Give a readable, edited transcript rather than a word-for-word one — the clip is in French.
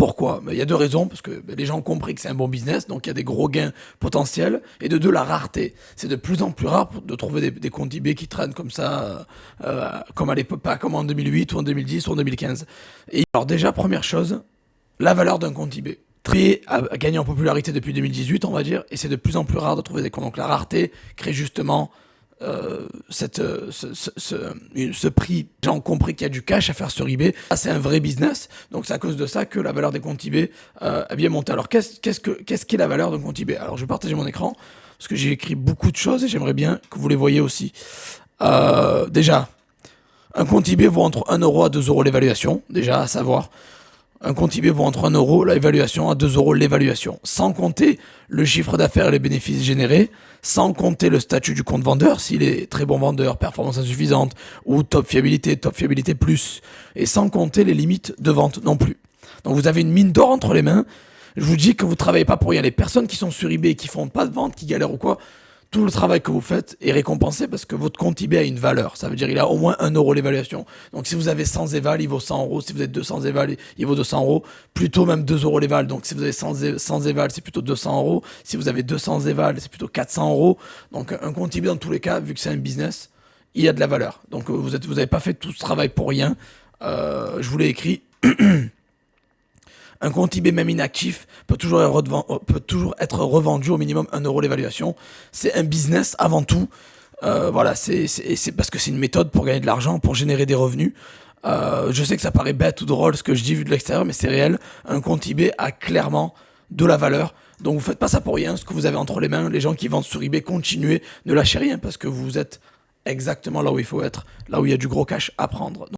Pourquoi? Il y a deux raisons, parce que les gens ont compris que c'est un bon business, donc il y a des gros gains potentiels, et de deux, la rareté. C'est de plus en plus rare de trouver des comptes eBay qui traînent comme ça, comme à l'époque, pas comme en 2008 ou en 2010 ou en 2015. Et alors déjà, première chose, la valeur d'un compte eBay. EBay a gagné en popularité depuis 2018, on va dire, et c'est de plus en plus rare de trouver des comptes. Donc la rareté crée justement ce prix. Les gens ont compris qu'il y a du cash à faire sur eBay. Ça, c'est un vrai business. Donc, c'est à cause de ça que la valeur des comptes eBay a bien monté. Alors, qu'est-ce qu'est la valeur d'un compte eBay? Alors, je vais partager mon écran parce que j'ai écrit beaucoup de choses et j'aimerais bien que vous les voyez aussi. Déjà, un compte eBay vaut entre 1 euro à 2 euros l'évaluation. Déjà, à savoir. Un compte eBay vaut entre 1 euro l'évaluation à 2 euros l'évaluation. Sans compter le chiffre d'affaires et les bénéfices générés, sans compter le statut du compte vendeur, s'il est très bon vendeur, performance insuffisante, ou top fiabilité plus, et sans compter les limites de vente non plus. Donc vous avez une mine d'or entre les mains. Je vous dis que vous travaillez pas pour rien. Les personnes qui sont sur eBay, qui font pas de vente, qui galèrent ou quoi, tout le travail que vous faites est récompensé parce que votre compte eBay a une valeur. Ça veut dire qu'il a au moins 1 euro l'évaluation. Donc si vous avez 100 éval, il vaut 100 euros. Si vous avez 200 éval, il vaut 200 euros. Plutôt même 2 euros l'éval. Donc si vous avez 100 éval, c'est plutôt 200 euros. Si vous avez 200 éval, c'est plutôt 400 euros. Donc un compte eBay, dans tous les cas, vu que c'est un business, il y a de la valeur. Donc vous n'avez pas fait tout ce travail pour rien. Je vous l'ai écrit. Un compte eBay même inactif peut toujours être revendu au minimum 1 euro l'évaluation. C'est un business avant tout. Voilà, c'est parce que c'est une méthode pour gagner de l'argent, pour générer des revenus. Je sais que ça paraît bête ou drôle ce que je dis vu de l'extérieur, mais c'est réel. Un compte eBay a clairement de la valeur. Donc vous faites pas ça pour rien. Ce que vous avez entre les mains, les gens qui vendent sur eBay, continuez, ne lâchez rien parce que vous êtes exactement là où il faut être, là où il y a du gros cash à prendre.